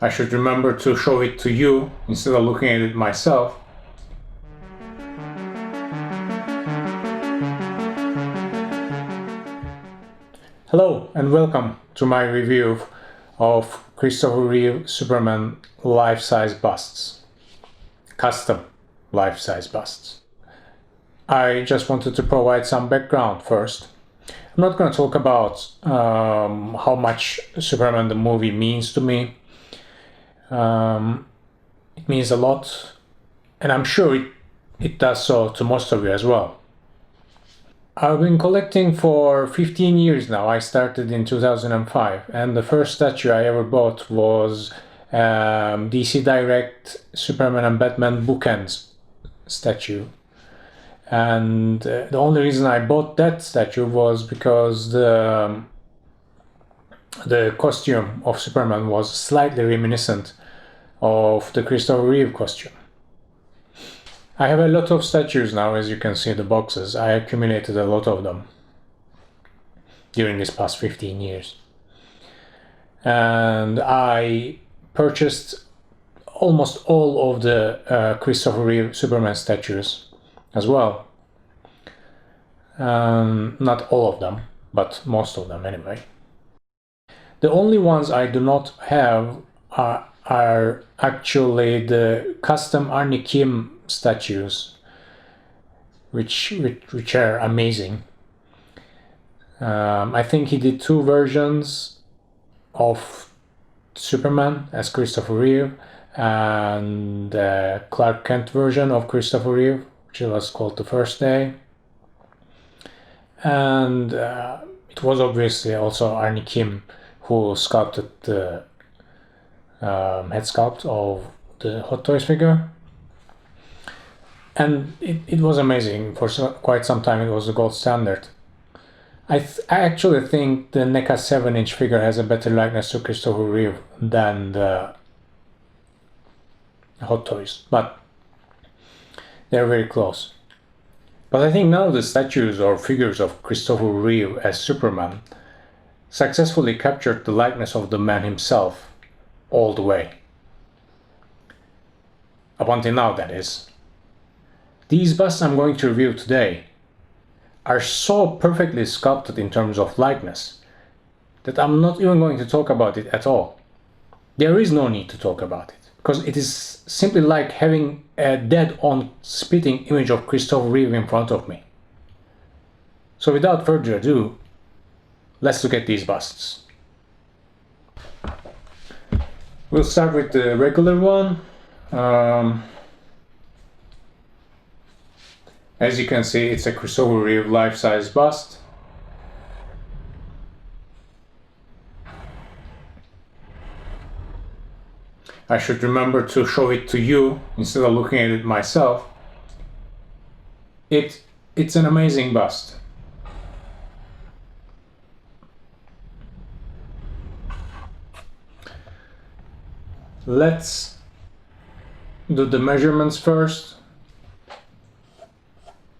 I should remember to show it to you instead of looking at it myself. Hello and welcome to my review of Christopher Reeve Superman life-size busts. Custom life-size busts. I just wanted to provide some background first. I'm not going to talk about how much Superman the movie means to me. It means a lot, and I'm sure it does so to most of you as well. I've been collecting for 15 years now. I started in 2005, and the first statue I ever bought was DC Direct Superman and Batman bookends statue. And the only reason I bought that statue was because the costume of Superman was slightly reminiscent of the Christopher Reeve costume. I have a lot of statues now, as you can see in the boxes. I accumulated a lot of them during this past 15 years. And I purchased almost all of the Christopher Reeve Superman statues as well. Not all of them, but most of them anyway. The only ones I do not have are actually the custom Arnie Kim statues, which are amazing. I think he did two versions of Superman as Christopher Reeve and the Clark Kent version of Christopher Reeve, which was called The First Day. And it was obviously also Arnie Kim who sculpted the head sculpt of the Hot Toys figure. And it was amazing. For quite some time it was the gold standard. I actually think the NECA 7-inch figure has a better likeness to Christopher Reeve than the Hot Toys, but they're very close. But I think now the statues or figures of Christopher Reeve as Superman successfully captured the likeness of the man himself all the way. Up until now, that is. These busts I'm going to review today are so perfectly sculpted in terms of likeness that I'm not even going to talk about it at all. There is no need to talk about it, because it is simply like having a dead-on spitting image of Christopher Reeve in front of me. So without further ado, let's look at these busts. We'll start with the regular one. As you can see, it's a Christopher Reeve life-size bust. I should remember to show it to you instead of looking at it myself. It's an amazing bust. Let's do the measurements first.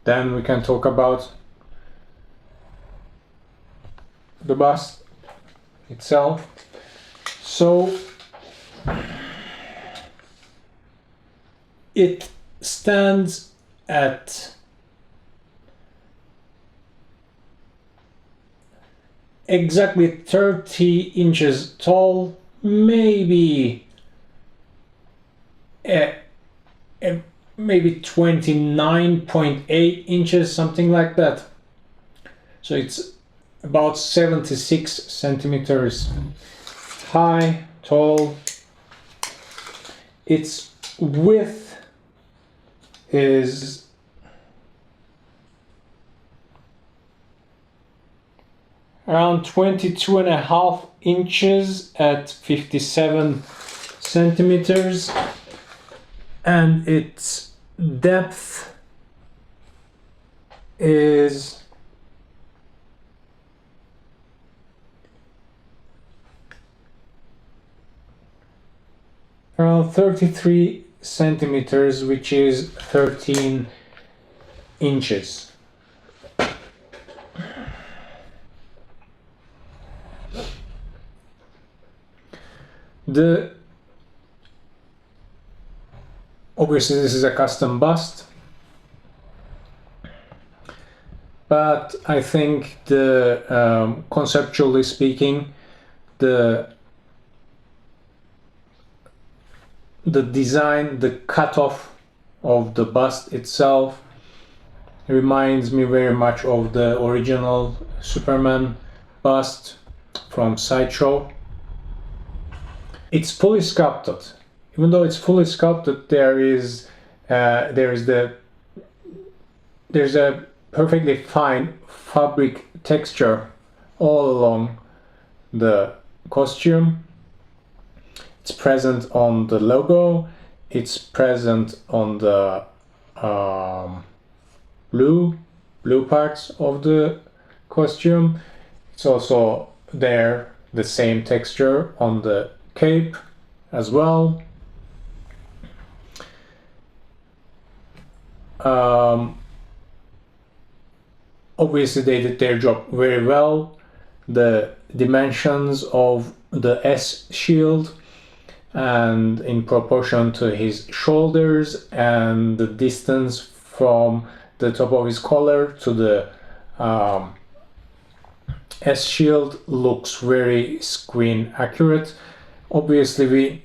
Then we can talk about the bust itself. So it stands at exactly 30 inches tall, maybe maybe 29.8 inches, something like that. So it's about 76 centimeters high, tall. Its width is around 22.5 inches at 57 centimeters. And its depth is around 33 centimeters, which is 13 inches. The Obviously this is a custom bust, but I think the conceptually speaking, the design, the cutoff of the bust itself reminds me very much of the original Superman bust from Sideshow. It's fully sculpted. Even though it's fully sculpted, there's a perfectly fine fabric texture all along the costume. It's present on the logo, it's present on the blue parts of the costume. It's also there, the same texture on the cape as well. Obviously they did their job very well. The dimensions of the S shield and in proportion to his shoulders and the distance from the top of his collar to the S shield looks very screen accurate. Obviously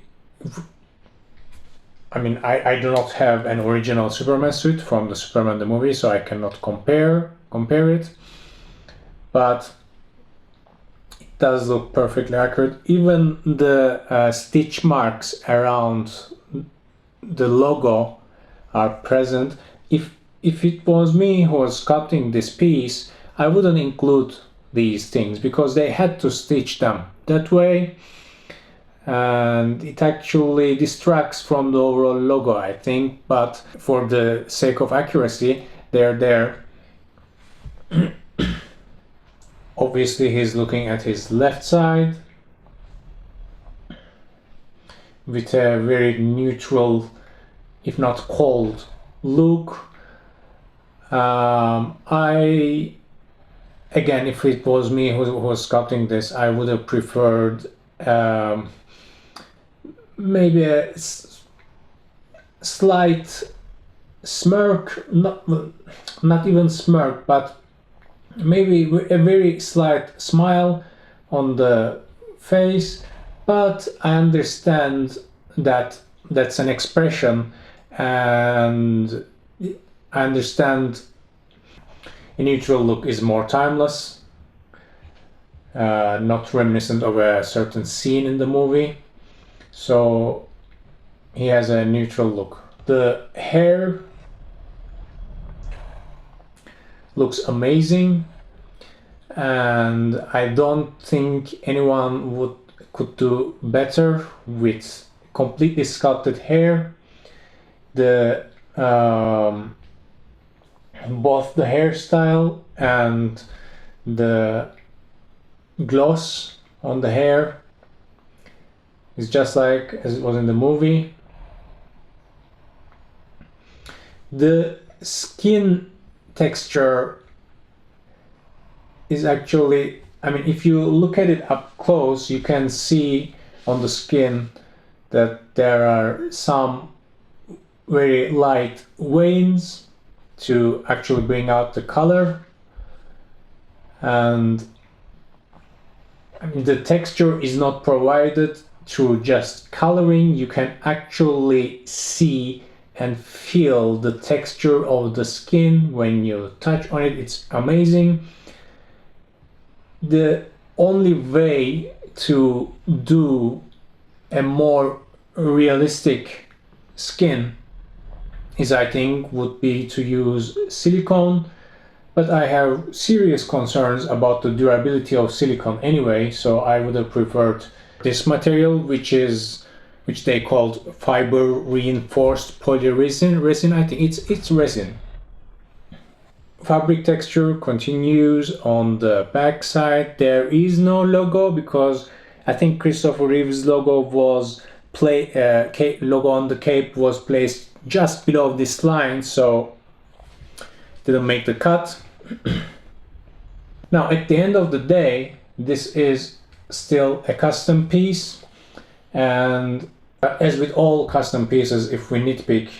I do not have an original Superman suit from the Superman the movie, so I cannot compare it, but it does look perfectly accurate. Even the stitch marks around the logo are present. If it was me who was sculpting this piece, I wouldn't include these things because they had to stitch them that way, and it actually distracts from the overall logo, I think, but for the sake of accuracy, they're there. Obviously he's looking at his left side with a very neutral, if not cold, look. Again, if it was me who was sculpting this, I would have preferred maybe a slight smirk, not even smirk, but maybe a very slight smile on the face. But I understand that that's an expression, and I understand a neutral look is more timeless, not reminiscent of a certain scene in the movie. So he has a neutral look. The hair looks amazing, and I don't think anyone could do better with completely sculpted hair. The both the hairstyle and the gloss on the hair is just like as it was in the movie. The skin texture is actually, if you look at it up close, you can see on the skin that there are some very light veins to actually bring out the color, and the texture is not provided through just coloring. You can actually see and feel the texture of the skin when you touch on it. It's amazing. The only way to do a more realistic skin is, I think, would be to use silicone, but I have serious concerns about the durability of silicone anyway, so I would have preferred this material, which they called fiber reinforced polyresin. I think it's resin. Fabric texture continues on the back side. There is no logo because I think Christopher Reeve's logo was logo on the cape was placed just below this line, so didn't make the cut. Now, at the end of the day, this is still a custom piece, and as with all custom pieces, if we nitpick,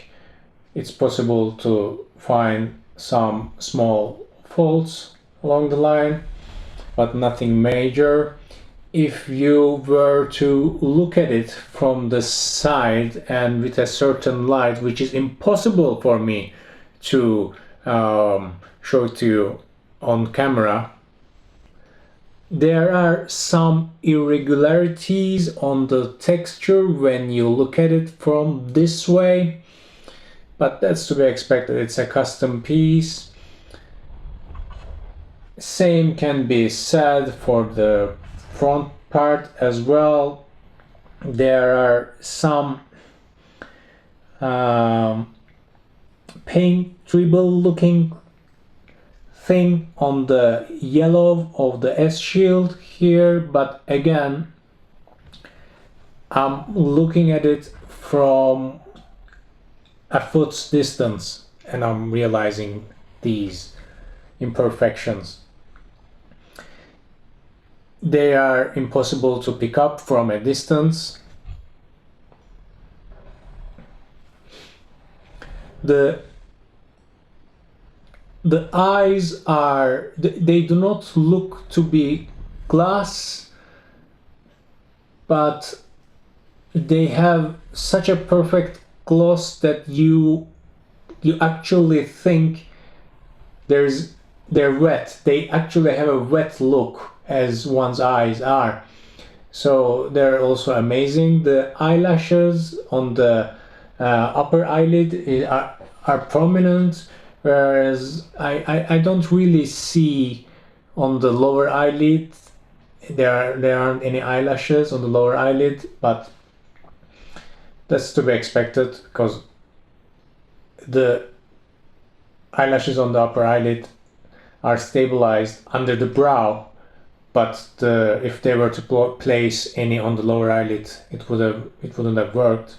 it's possible to find some small faults along the line, but nothing major. If you were to look at it from the side and with a certain light, which is impossible for me to show it to you on camera, there are some irregularities on the texture when you look at it from this way, but that's to be expected. It's a custom piece. Same can be said for the front part as well. There are some paint dribble looking thing on the yellow of the S shield here, but again, I'm looking at it from a foot's distance and I'm realizing these imperfections. They are impossible to pick up from a distance. The eyes are, they do not look to be glass, but they have such a perfect gloss that you actually think they're wet. They actually have a wet look as one's eyes are. So they're also amazing. The eyelashes on the upper eyelid are prominent, whereas I don't really see on the lower eyelid. There aren't any eyelashes on the lower eyelid, but that's to be expected because the eyelashes on the upper eyelid are stabilized under the brow, but if they were to place any on the lower eyelid, it wouldn't have worked.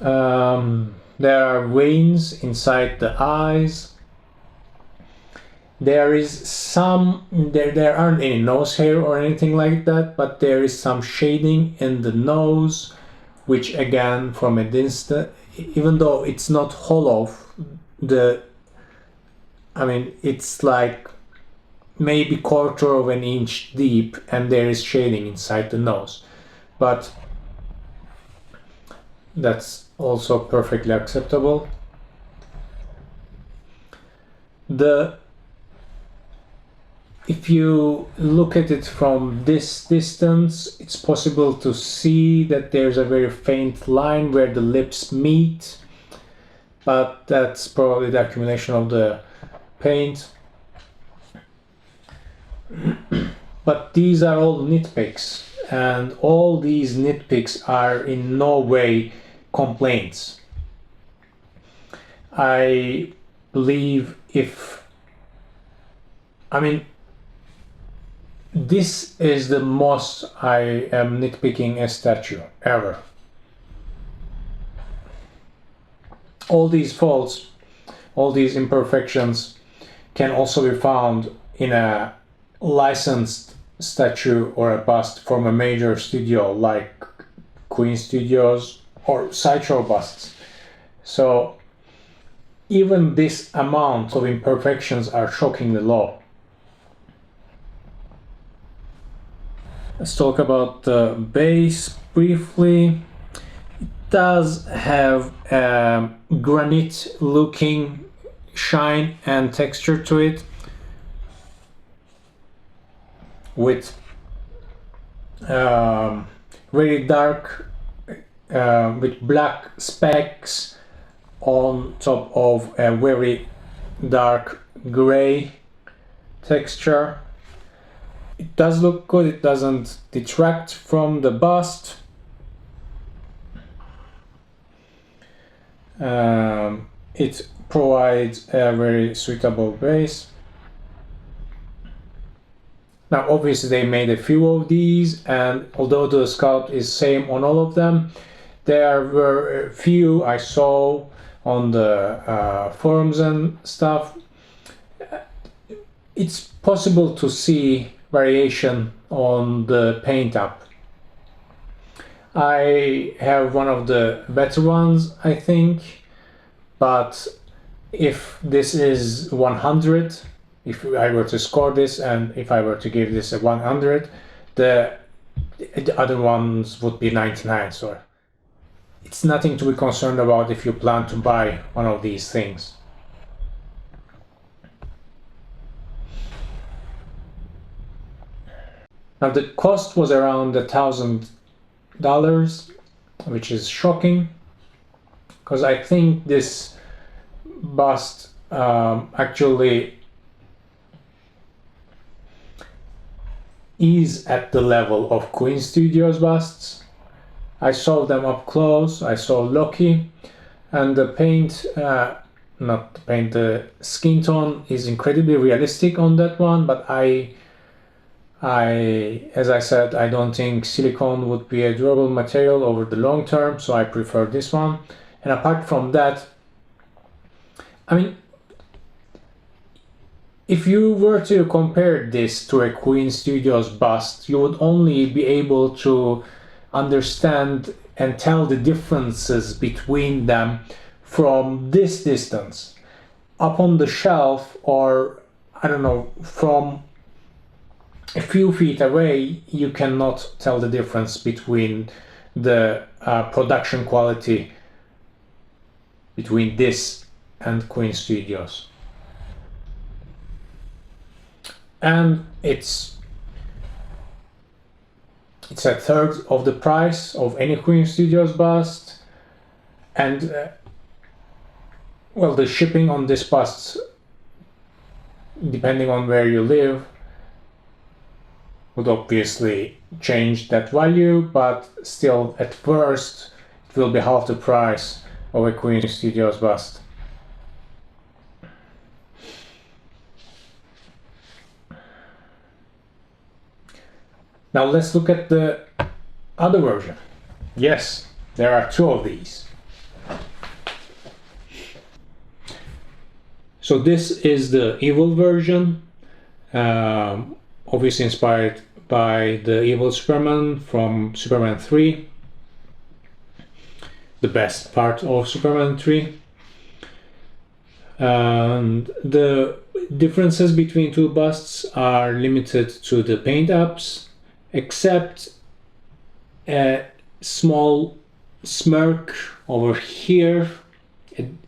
There are veins inside the eyes. There aren't any nose hair or anything like that, but there is some shading in the nose, which again, from a distance, even though it's not hollow, it's like maybe quarter of an inch deep, and there is shading inside the nose, but that's also perfectly acceptable. If you look at it from this distance, it's possible to see that there's a very faint line where the lips meet, but that's probably the accumulation of the paint. But these are all nitpicks, and all these nitpicks are in no way complaints. I believe this is the most I am nitpicking a statue ever. All these faults, all these imperfections can also be found in a licensed statue or a bust from a major studio like Queen Studios or Sideshow busts. So even this amount of imperfections are shockingly low. Let's talk about the base briefly. It does have a granite looking shine and texture to it, with very dark with black specks on top of a very dark gray texture. It does look good, it doesn't detract from the bust. It provides a very suitable base. Now obviously they made a few of these, and although the sculpt is same on all of them, there were a few I saw on the forums and stuff. It's possible to see variation on the paint up. I have one of the better ones, I think, but if this is 100, if I were to score this and if I were to give this a 100, the other ones would be 99. So it's nothing to be concerned about if you plan to buy one of these things. Now the cost was around $1,000, which is shocking, because I think this bust actually is at the level of Queen Studios busts. I saw them up close, I saw Loki, and the paint, not the paint, the skin tone is incredibly realistic on that one, but as I said, I don't think silicone would be a durable material over the long term, so I prefer this one. And apart from that, I mean, if you were to compare this to a Queen Studios bust, you would only be able to understand and tell the differences between them from this distance. Up on the shelf, or I don't know, from a few feet away, you cannot tell the difference between the production quality between this and Queen Studios. And it's a third of the price of any Queen Studios bust, and well, the shipping on this bust, depending on where you live, would obviously change that value, but still at first it will be half the price of a Queen Studios bust. Now let's look at the other version. Yes, there are two of these. So this is the evil version, obviously inspired by the evil Superman from Superman 3, the best part of Superman 3. And the differences between two busts are limited to the paint apps, except a small smirk over here,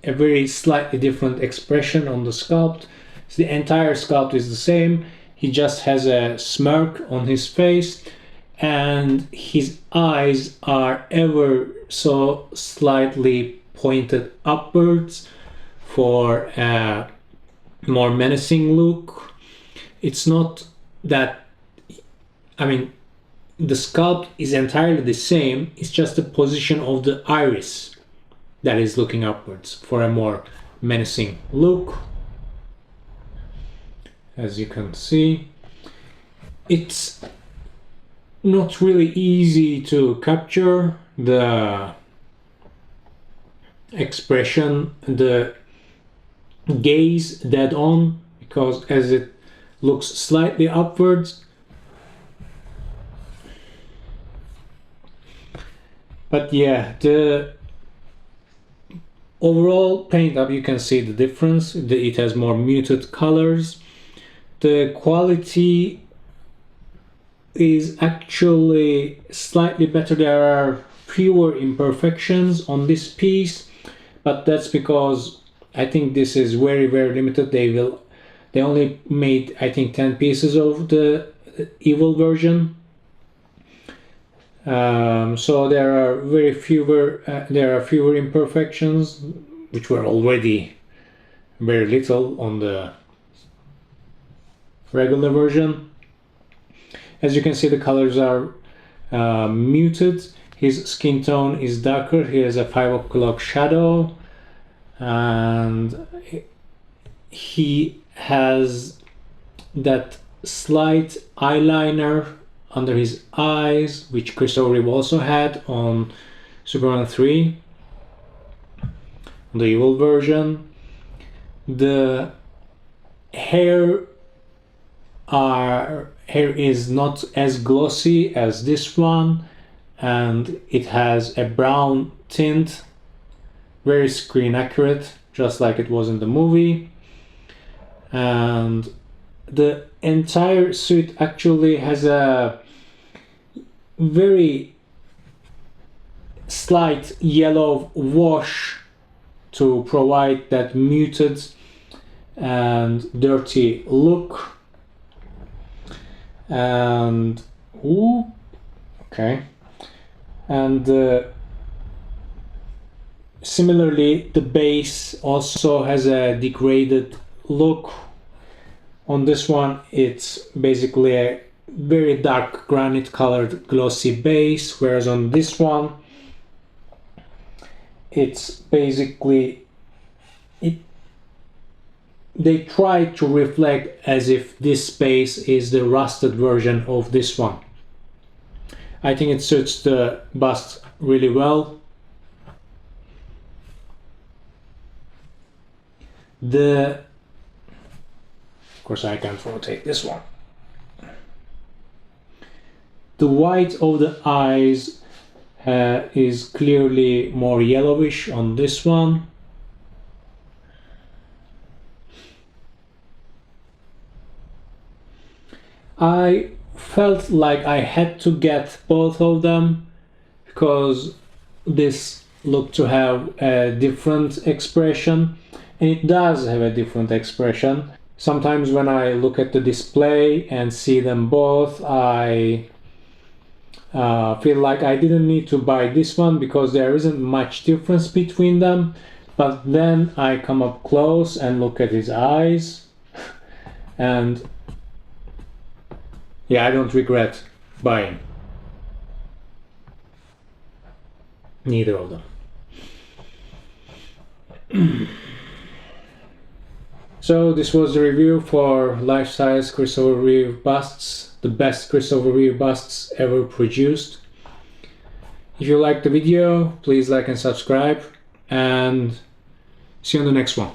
a very slightly different expression on the sculpt. So the entire sculpt is the same. He just has a smirk on his face, and his eyes are ever so slightly pointed upwards for a more menacing look. It's not that, I mean, the sculpt is entirely the same, it's just the position of the iris that is looking upwards for a more menacing look. As you can see, it's not really easy to capture the expression, the gaze dead on, because as it looks slightly upwards. But yeah, the overall paint up, you can see the difference. It has more muted colors. The quality is actually slightly better. There are fewer imperfections on this piece, but that's because I think this is very limited. They only made, I think, 10 pieces of the evil version. So there are fewer imperfections, which were already very little on the regular version. As you can see, the colors are muted. His skin tone is darker. He has a 5 o'clock shadow, and he has that slight eyeliner under his eyes, which Christopher Reeve also had on Superman 3, the evil version. The hair is not as glossy as this one, and it has a brown tint, very screen accurate, just like it was in the movie. And the entire suit actually has a very slight yellow wash to provide that muted and dirty look. And okay, and similarly the base also has a degraded look. On this one it's basically a very dark granite colored glossy base, whereas on this one it's basically they try to reflect as if this base is the rusted version of this one. I think it suits the bust really well. Of course I can't rotate this one. The white of the eyes is clearly more yellowish on this one. I felt like I had to get both of them because this looked to have a different expression, and it does have a different expression. Sometimes when I look at the display and see them both, I feel like I didn't need to buy this one because there isn't much difference between them. But then I come up close and look at his eyes, and yeah, I don't regret buying neither of them. So this was the review for life-size Christopher Reeve busts, the best Christopher Reeve busts ever produced. If you liked the video, please like and subscribe, and see you on the next one.